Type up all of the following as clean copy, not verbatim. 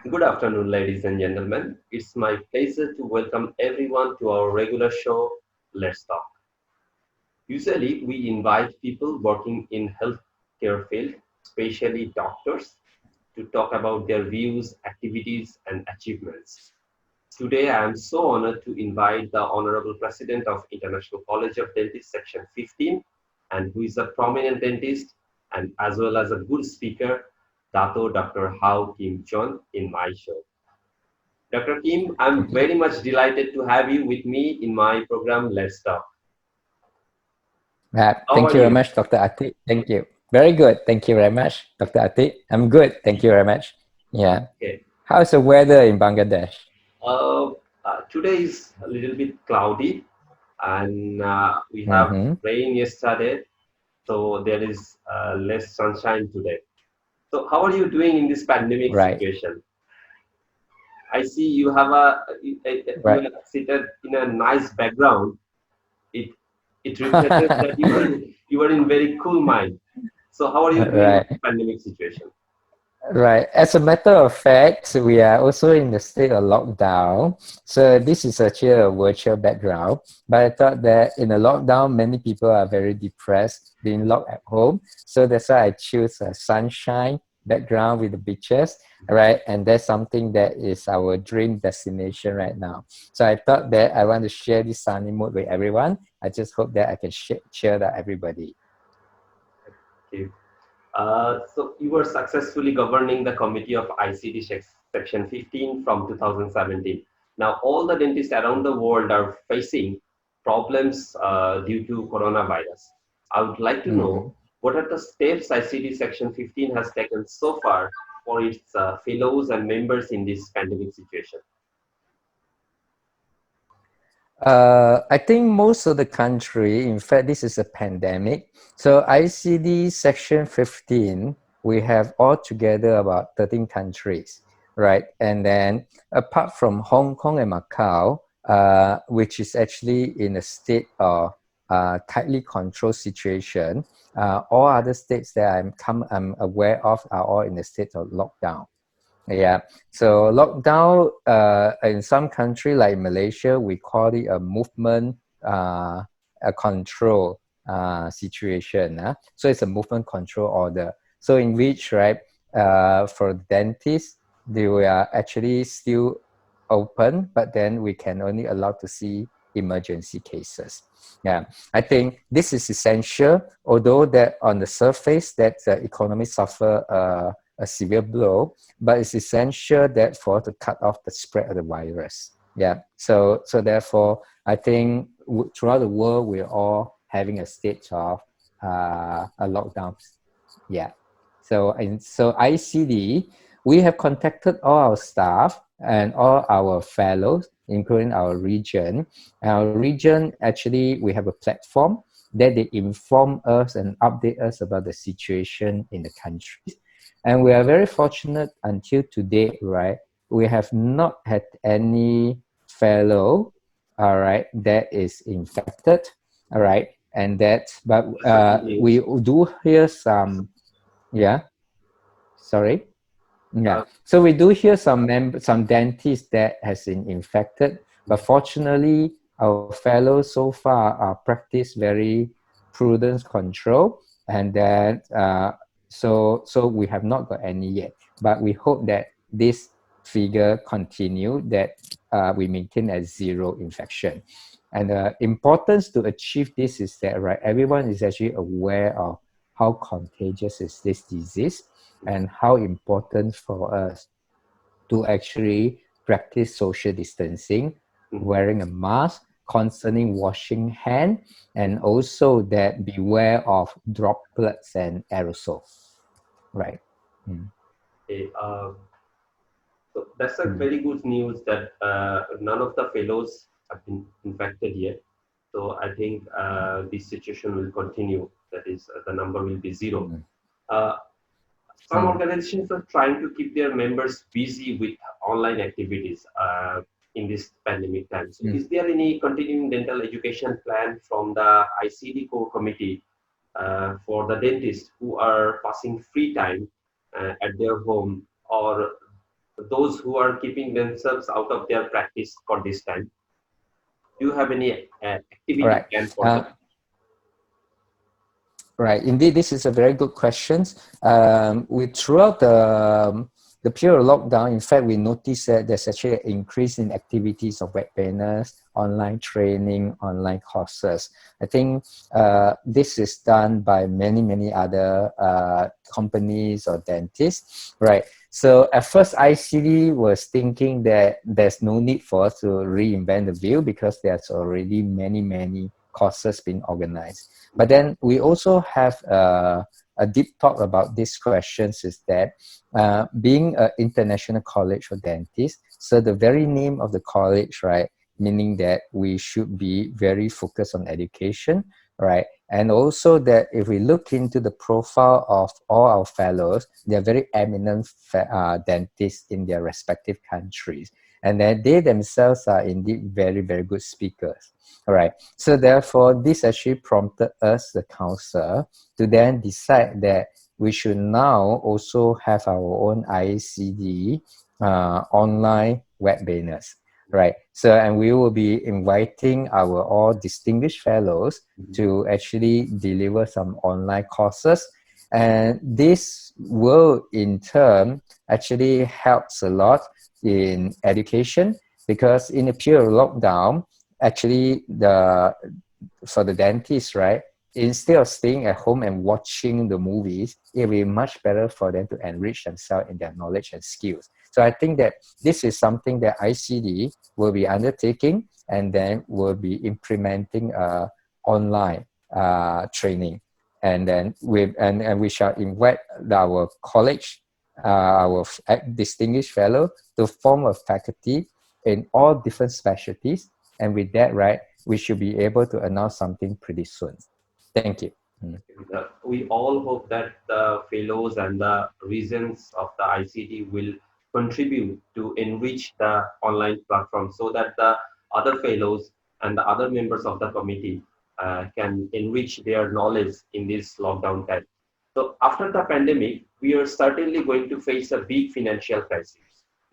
Good afternoon, ladies and gentlemen. It's my pleasure to welcome everyone to our regular show, Let's Talk. Usually, we invite people working in healthcare field, especially doctors, to talk about their views, activities, and achievements. Today, I am so honored to invite the Honorable President of International College of Dentists, Section 15, and who is a prominent dentist and as well as a good speaker, Dr. Kim Chuan, in my show. Dr. Kim, I'm very much delighted to have you with me in my program, Let's Talk. How Thank are you very you? much, Dr. Atique. Thank you. Very good. Thank you very much, Dr. Atique. I'm good. Thank you very much. Yeah. Okay. How's the weather in Bangladesh? Uh, Today is a little bit cloudy, and we have Mm-hmm. rain yesterday, so there is less sunshine today. So, how are you doing in this pandemic Right. situation? I see you have you Right. are seated in a nice background. It it reflects that you are in very cool mind. So, how are you doing in Right. this pandemic situation? Right. As a matter of fact, we are also in the state of lockdown. So this is actually a virtual background. But I thought that in a lockdown, many people are very depressed, being locked at home. So that's why I choose a sunshine background with the beaches. Right. And that's something that is our dream destination right now. So I thought that I want to share this sunny mood with everyone. I just hope that I can cheer that everybody. Okay. So you were successfully governing the committee of ICD Section 15 from 2017. Now, all the dentists around the world are facing problems due to coronavirus. I would like to know Mhm. what are the steps ICD Section 15 has taken so far for its fellows and members in this pandemic situation. I think most of the country, in fact, this is a pandemic. So ICD Section 15, we have altogether about 13 countries, right? And then apart from Hong Kong and Macau, which is actually in a state of tightly controlled situation, all other states that I'm aware of are all in a state of lockdown. Yeah. So lockdown in some country like Malaysia, we call it a movement a control situation. So it's a movement control order. So in which, right, for dentists, they were actually still open, but then we can only allow to see emergency cases. Yeah, I think this is essential, although that on the surface that the economy suffer a severe blow, but it's essential that for to cut off the spread of the virus. Yeah. So therefore, I think throughout the world we're all having a state of a lockdown. Yeah. So ICD, we have contacted all our staff and all our fellows, including our region. Our region actually we have a platform that they inform us and update us about the situation in the country. And we are very fortunate until today, right? We have not had any fellow, all right, that is infected, all right, and that, but That's a good we news. do hear some, yeah, sorry, yeah. Uh, So we do hear some dentists that has been infected, but fortunately, our fellows so far practice very prudence control, and that so we have not got any yet. But we hope that this figure continue, that we maintain at zero infection. And the importance to achieve this is that, right, everyone is actually aware of how contagious is this disease and how important for us to actually practice social distancing, mhm. wearing a mask, constantly washing hand, and also that beware of droplets and aerosol. Right. Mm. Okay, so that's a Mm. very good news that none of the fellows have been infected yet. So I think this situation will continue. That is, the number will be zero. Mm. Uh, some Mm. organizations are trying to keep their members busy with online activities in this pandemic time. So, Mm. is there any continuing dental education plan from the ICD core committee for the dentists who are passing free time at their home, or those who are keeping themselves out of their practice for this time? Do you have any activity Right. plan for them? Right. Indeed, this is a very good question. Throughout the period of lockdown, in fact, we noticed that there's actually an increase in activities of webinars, online training, online courses. I think this is done by many other companies or dentists, right? So at first, ICD was thinking that there's no need for us to reinvent the wheel because there's already many courses being organized. But then we also have a deep talk about these questions is that being an international college for dentists, so the very name of the college, right, meaning that we should be very focused on education, right? And also that if we look into the profile of all our fellows, they're very eminent dentists in their respective countries. And that they themselves are indeed very good speakers. All right. So therefore, this actually prompted us, the council, to then decide that we should now also have our own ICD online webinars, right? So, and we will be inviting our all distinguished fellows Mhm. to actually deliver some online courses. And this will in turn actually helps a lot in education because in a period of lockdown, actually for the dentist, right? Instead of staying at home and watching the movies, it will be much better for them to enrich themselves in their knowledge and skills. So I think that this is something that ICD will be undertaking and then will be implementing online training. And then and we shall invite our college, our distinguished fellow to form a faculty in all different specialties. And with that, right, we should be able to announce something pretty soon. Thank you. We all hope that the fellows and the regions of the ICD will contribute to enrich the online platform so that the other fellows and the other members of the committee can enrich their knowledge in this lockdown time. So after the pandemic, we are certainly going to face a big financial crisis.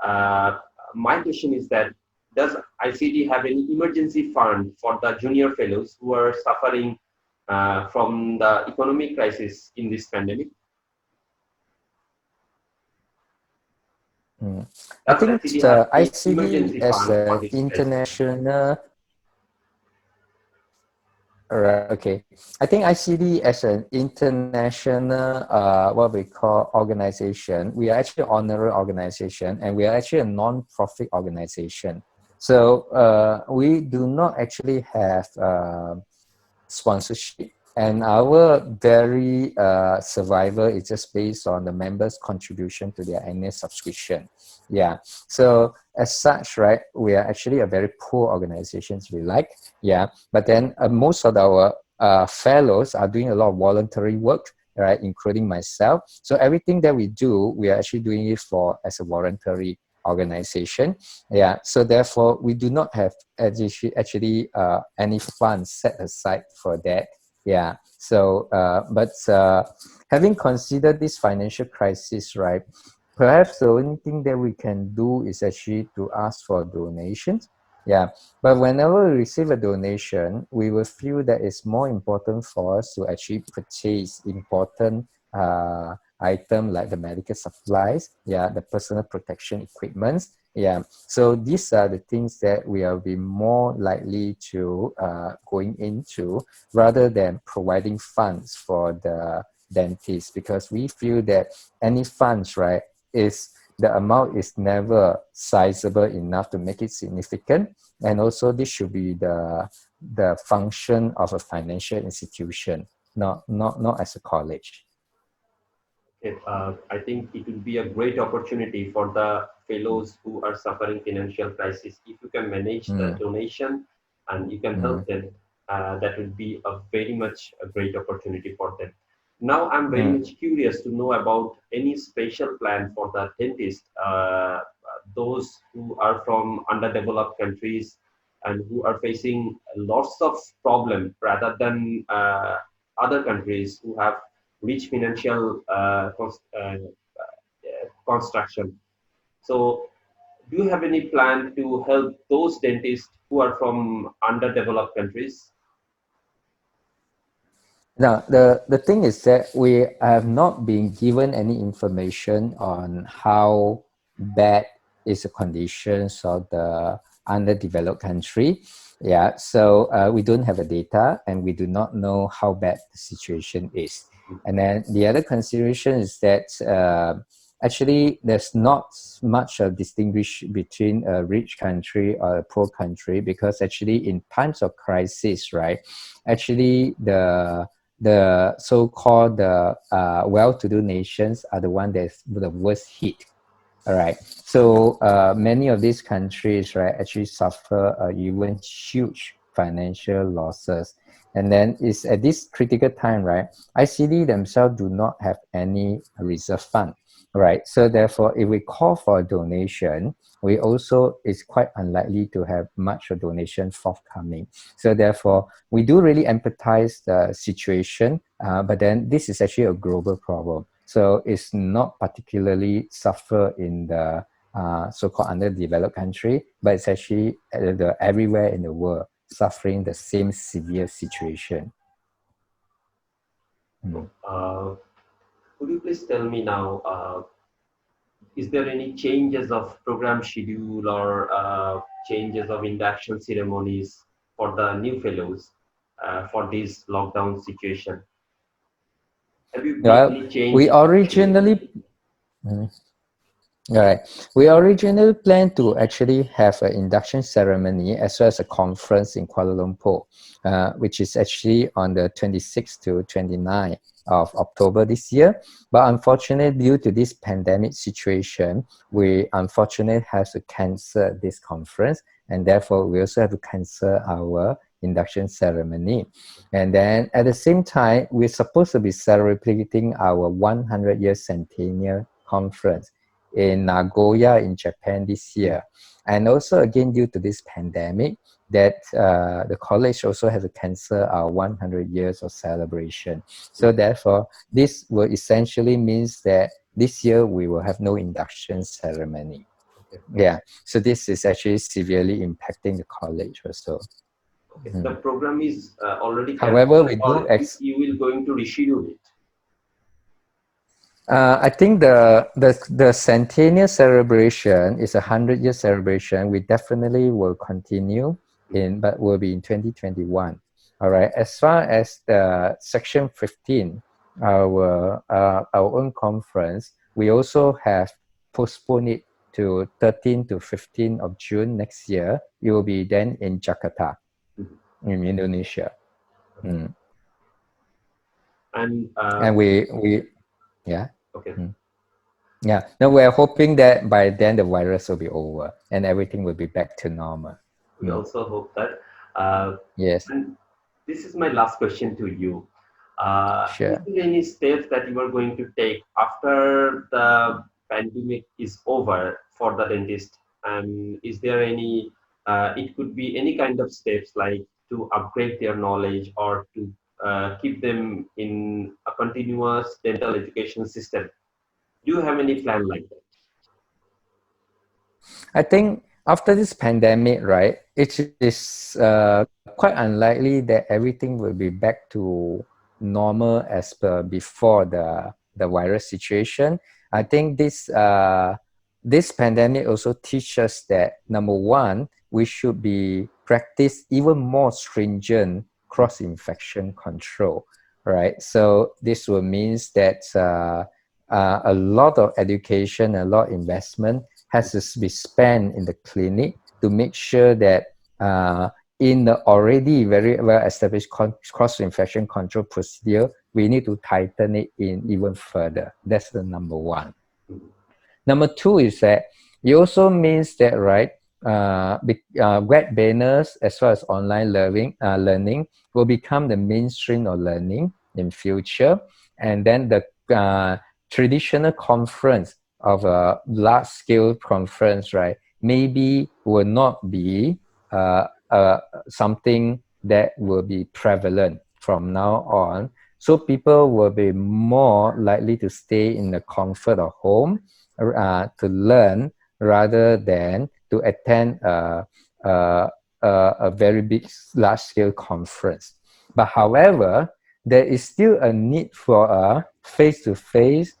Uh, my question is that does ICD have any emergency fund for the junior fellows who are suffering from the economic crisis in this pandemic? Mm. I Does think ICD have the any ICD emergency as fund for an this crisis? international, right, okay. I think ICD as an international, what we call organization, we are actually an honorary organization and we are actually a non-profit organization. So we do not actually have sponsorship. And our very survival is just based on the members' contribution to their annual subscription. Yeah. So as such, right, we are actually a very poor organization, we like. Yeah. But then most of our fellows are doing a lot of voluntary work, right, including myself. So everything that we do, we are actually doing it for as a voluntary organization. Yeah, so therefore we do not have actually any funds set aside for that. Yeah, so but having considered this financial crisis, right, perhaps the only thing that we can do is actually to ask for donations. Yeah, but whenever we receive a donation, we will feel that it's more important for us to actually purchase important item like the medical supplies, yeah, the personal protection equipments. Yeah, so these are the things that we will be more likely to going into rather than providing funds for the dentist because we feel that any funds, right, is the amount is never sizable enough to make it significant. And also this should be the function of a financial institution, not as a college. I think it will be a great opportunity for the fellows who are suffering financial crisis. If you can manage the Mm, donation and you can help mm, them, that will be a very much a great opportunity for them. Now, I'm very mm, much curious to know about any special plan for the dentist, those who are from underdeveloped countries and who are facing lots of problems rather than other countries who have rich financial construction. So, do you have any plan to help those dentists who are from underdeveloped countries? Now, the thing is that we have not been given any information on how bad is the conditions of the underdeveloped country. Yeah, so we don't have the data and we do not know how bad the situation is. And then the other consideration is that actually there's not much of distinguish between a rich country or a poor country, because actually in times of crisis, right, actually the so-called well-to-do nations are the one that's the worst hit. All right. So many of these countries, right, actually suffer even huge financial losses. And then it's at this critical time, right, ICD themselves do not have any reserve fund, right? So therefore, if we call for a donation, we also is quite unlikely to have much of donation forthcoming. So therefore, we do really empathize the situation, but then this is actually a global problem. So it's not particularly suffer in the so-called underdeveloped country, but it's actually everywhere in the world suffering the same severe situation. Mm. Uh, could you please tell me now, is there any changes of program schedule or changes of induction ceremonies for the new fellows for this lockdown situation? Have you made Well, any change we in the schedule? originally, mm, all right. We originally planned to actually have an induction ceremony as well as a conference in Kuala Lumpur, which is actually on the 26th to 29th of October this year. But unfortunately, due to this pandemic situation, we unfortunately have to cancel this conference, and therefore we also have to cancel our induction ceremony. And then at the same time, we're supposed to be celebrating our 100-year centennial conference in Nagoya in Japan this year. And also again, due to this pandemic, that the college also has to cancel our 100 years of celebration. So therefore, this will essentially means that this year we will have no induction ceremony. Okay. Yeah, so this is actually severely impacting the college also. Okay. The Mhm. program is already However, cancelled, we or do you will going to reschedule it? I think the centennial celebration is 100-year celebration. We definitely will continue but will be in 2021. All right. As far as the section 15, our own conference, we also have postponed it to 13 to 15 of June next year. It will be then in Jakarta, Mhm. in Indonesia. Mm. And And we yeah. okay, Mm. Yeah, no, we're hoping that by then the virus will be over and everything will be back to normal. we Mm, also hope that. Uh, yes, and this is my last question to you. Is sure. there any steps that you are going to take after the pandemic is over for the dentist? And is there any, it could be any kind of steps like to upgrade their knowledge or to keep them in a continuous dental education system. Do you have any plan like that? I think after this pandemic, right, it is quite unlikely that everything will be back to normal as per before the virus situation. I think this pandemic also teaches us that number one, we should be practice even more stringent cross-infection control, right? So this will means that a lot of education, a lot of investment has to be spent in the clinic to make sure that in the already very well established cross-infection control procedure, we need to tighten it in even further. That's the number one. Number two is that it also means that, right, web banners as well as online learning will become the mainstream of learning in future. And then the traditional conference of a large scale conference, right, maybe will not be something that will be prevalent from now on. So people will be more likely to stay in the comfort of home to learn rather than to attend a, a very big, large-scale conference. But however, there is still a need for a face-to-face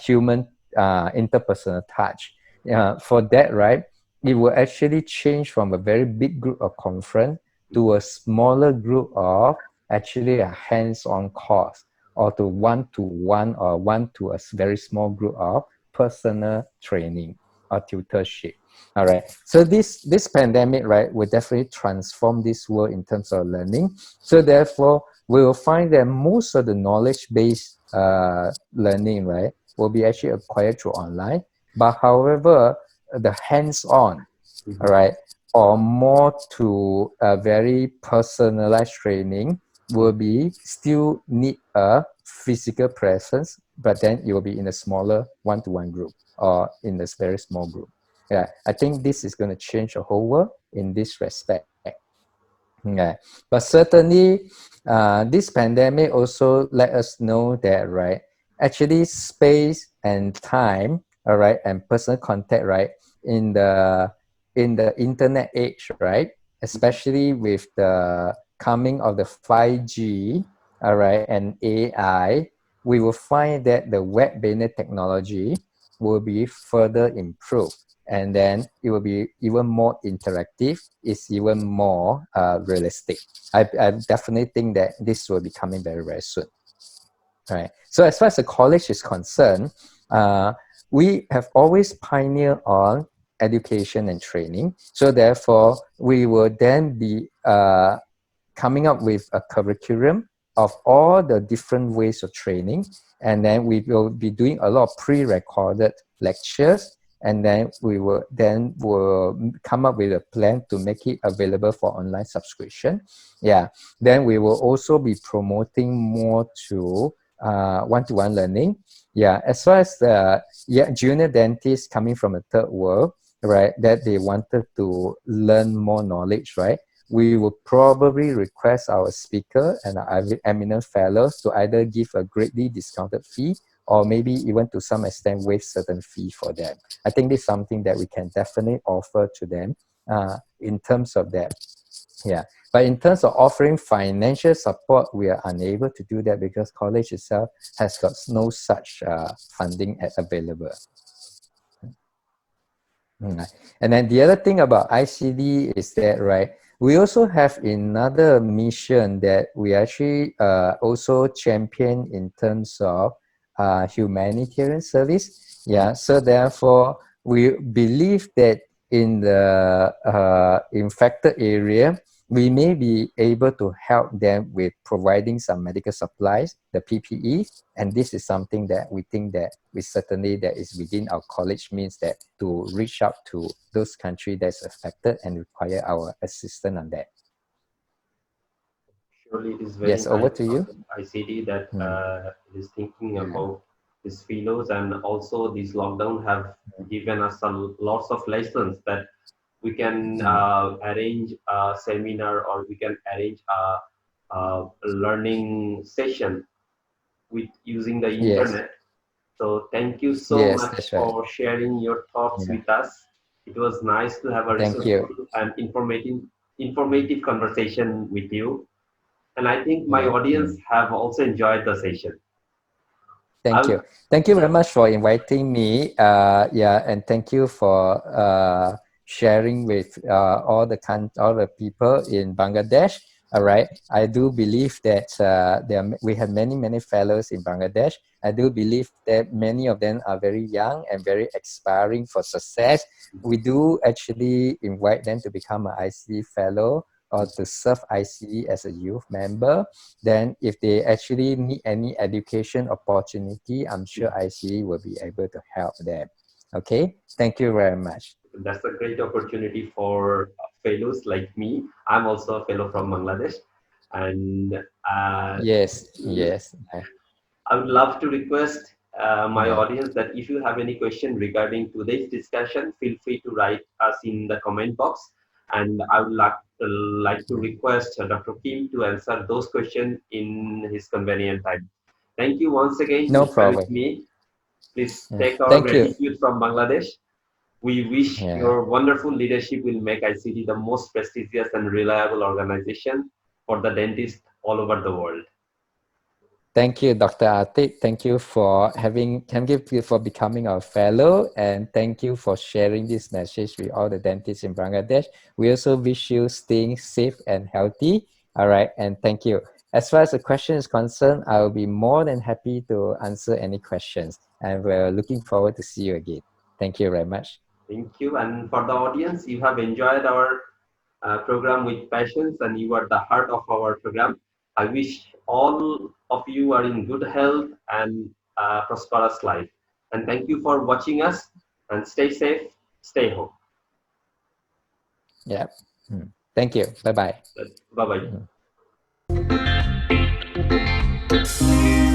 human interpersonal touch. For that, right, it will actually change from a very big group of conference to a smaller group of actually a hands-on course, or to one-to-one or one to a very small group of personal training or tutorship. All right. So this pandemic, right, will definitely transform this world in terms of learning. So therefore, we will find that most of the knowledge-based learning, right, will be actually acquired through online. But however, the hands-on, all Mhm. right, or more to a very personalized training will be still need a physical presence, but then it will be in a smaller one-to-one group or in this very small group. Yeah, I think this is going to change the whole world in this respect. Yeah, but certainly, this pandemic also let us know that, right, actually space and time, all right, and personal contact, right, in the internet age, right, especially with the coming of the 5G, all right, and AI, we will find that the web-based technology will be further improved, and then it will be even more interactive. It's even more realistic. I definitely think that this will be coming very, very soon. Right. So as far as the college is concerned, uh, we have always pioneered on education and training. So therefore, we will then be coming up with a curriculum of all the different ways of training, and then we will be doing a lot of pre-recorded lectures, and then we will come up with a plan to make it available for online subscription. Yeah, then we will also be promoting more to one-to-one learning. Yeah, as far as the junior dentists coming from a third world, right, that they wanted to learn more knowledge, right, we will probably request our speaker and our eminent fellows to either give a greatly discounted fee, or maybe even to some extent waive certain fee for them. I think this is something that we can definitely offer to them in terms of that. Yeah. But in terms of offering financial support, we are unable to do that because college itself has got no such funding available. And then the other thing about ICD is that, right, we also have another mission that we actually also champion in terms of humanitarian service. Yeah, so therefore, we believe that in the infected area, we may be able to help them with providing some medical supplies, the PPE, and this is something that we think that we certainly that is within our college means that to reach out to those countries that's affected and require our assistance on that. Surely it is very Yes, over nice to of you. ICD that Mm, it is thinking yeah. about these fellows, and also this lockdown have given us a lots of lessons that we can Mm, arrange a seminar, or we can arrange a learning session with using the yes, internet. So thank you so yes, much that's right. for sharing your thoughts Yeah, with us. It was nice to have a thank you. resourceful and informative conversation with you. And I think my Yeah. audience Mm. have also enjoyed the session. Thank I'll, you. Thank you very much for inviting me. Yeah, and thank you for sharing with all the people in Bangladesh. All right. I do believe that we have many fellows in Bangladesh. I do believe that many of them are very young and very aspiring for success. We do actually invite them to become an ICD fellow or to serve ICD as a youth member. Then if they actually need any education opportunity, I'm sure ICE will be able to help them. Okay, thank you very much. that's a great opportunity for fellows like me. I'm also a fellow from Bangladesh, and uh, Yes, yes, I would love to request my yeah. audience that if you have any question regarding today's discussion, feel free to write us in the comment box. And I would like to request Dr. Kim to answer those questions in his convenient time. Thank you once again No to share problem. with me. Please Yeah. take our Thank you. gratitude from Bangladesh. We wish Yeah. your wonderful leadership will make ICD the most prestigious and reliable organization for the dentists all over the world. Thank you, Dr. Atik. Thank you for thank you for becoming our fellow, and thank you for sharing this message with all the dentists in Bangladesh. We also wish you staying safe and healthy. All right, and thank you. As far as the question is concerned, I will be more than happy to answer any questions, and we're looking forward to see you again. Thank you very much. Thank you. And for the audience, you have enjoyed our program with passions and you are the heart of our program. I wish all of you are in good health and prosperous life. And thank you for watching us and stay safe, stay home. Yeah. Thank you. Bye bye. Bye bye.